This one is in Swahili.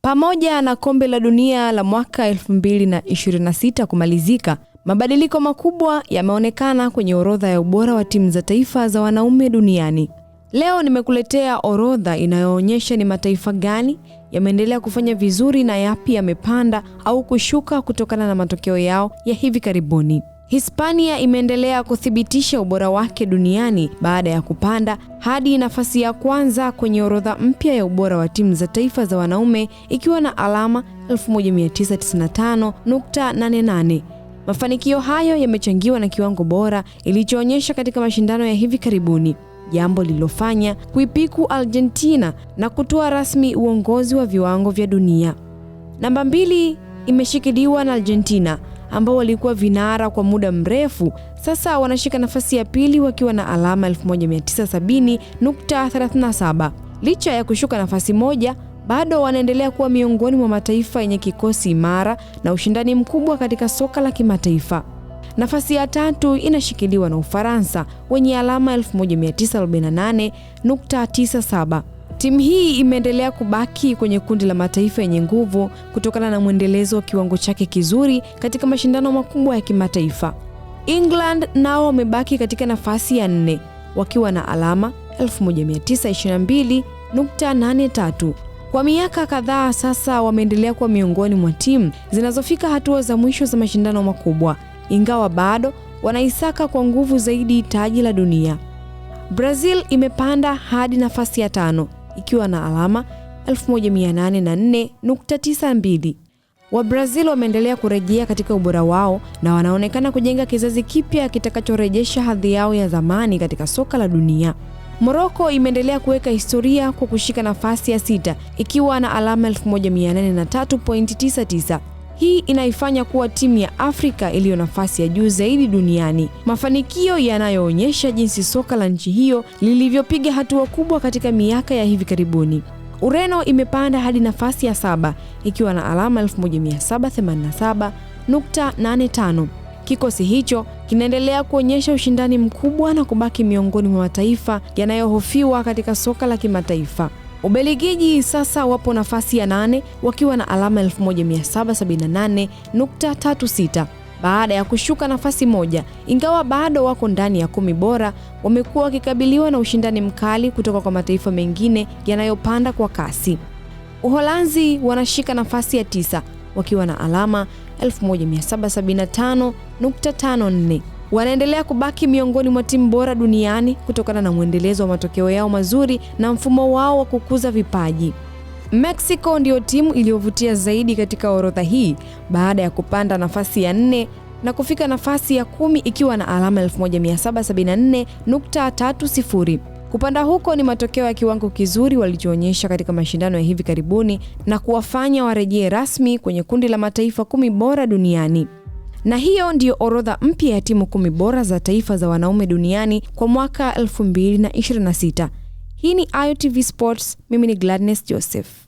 Pamoja na kombe la dunia la mwaka 2026 kumalizika, mabadiliko makubwa yameonekana kwenye orodha ya ubora wa timu za taifa za wanaume duniani. Leo nimekuletea orodha inayoonyesha ni mataifa gani yameendelea kufanya vizuri na yapi yamepanda au kushuka kutokana na matokeo yao ya hivi karibuni. Hispania imeendelea kuthibitisha ubora wake duniani baada ya kupanda hadi nafasi ya kwanza kwenye orodha mpya ya ubora wa timu za taifa za wanaume ikiwa na alama 1995.88. Mafanikio hayo yamechangiwa na kiwango bora ilichoonyesha katika mashindano ya hivi karibuni, jambo lililofanya kuipiku Argentina na kutoa rasmi uongozi wa viwango vya dunia. Namba 2 imeshikiliwa na Argentina ambao walikuwa vinara kwa muda mrefu. Sasa wanashika nafasi ya pili wakiwa na alama 1970.37. Licha ya kushuka nafasi moja, bado wanaendelea kuwa miongoni mwa mataifa yenye kikosi imara na ushindani mkubwa katika soka la kimataifa. Nafasi ya 3 inashikiliwa na Ufaransa wenye alama 1948.97. Timu hii imeendelea kubaki kwenye kundi la mataifa yenye nguvu kutokana na mwendelezo wa kiwango chake kizuri katika mashindano makubwa ya kimataifa. England nao wamebaki katika nafasi ya 4 wakiwa na alama 1922.83. Kwa miaka kadhaa sasa wameendelea kuwa miongoni mwa timu zinazofika hatua za mwisho za mashindano makubwa, ingawa bado wanaisaka kwa nguvu zaidi taji la dunia. Brazil imepanda hadi nafasi ya 5 ikiwa na alama 1804.92. Wa Brazil wameendelea kurejea katika ubora wao na wanaonekana kujenga kizazi kipya kitakachorejesha hadhi yao ya zamani katika soka la dunia. Morocco imeendelea kuweka historia kwa kushika nafasi ya 6 ikiwa na alama 1803.99. Hii inaifanya kuwa timu ya Afrika iliyo nafasi ya juu zaidi duniani. Mafanikio yanayoonyesha jinsi soka la nchi hiyo lilivyopiga hatua kubwa katika miaka ya hivi karibuni. Ureno imepanda hadi nafasi ya 7 ikiwa na alama 1787.85. Kikosi hicho kinaendelea kuonyesha ushindani mkubwa na kubaki miongoni mwa mataifa yanayohofiwa katika soka la kimataifa. Ubelgiji sasa wapo nafasi ya 8 wakiwa na alama 1778.36. Baada ya kushuka nafasi moja, ingawa bado wako ndani ya 10 bora, wamekuwa wakikabiliwa na ushindani mkali kutoka kwa mataifa mengine yanayopanda kwa kasi. Uholanzi wanashika nafasi ya 9 wakiwa na alama 1775.54. Wanaendelea kubaki miongoni mwa timu bora duniani kutokana na mwendelezo wa matokeo yao mazuri na mfumo wao wa kukuza vipaji. Mexico ndio timu iliyovutia zaidi katika orodha hii baada ya kupanda nafasi ya 4 na kufika nafasi ya 10 ikiwa na alama 1774.30. Kupanda huko ni matokeo ya kiwango kizuri walichoonyesha katika mashindano ya hivi karibuni na kuwafanya warejee rasmi kwenye kundi la mataifa 10 bora duniani. Na hiyo ndiyo orodha mpya ya timu 10 bora za taifa za wanaume duniani kwa mwaka 2026. Hii ni AyoTV Sports, mimi ni Gladness Joseph.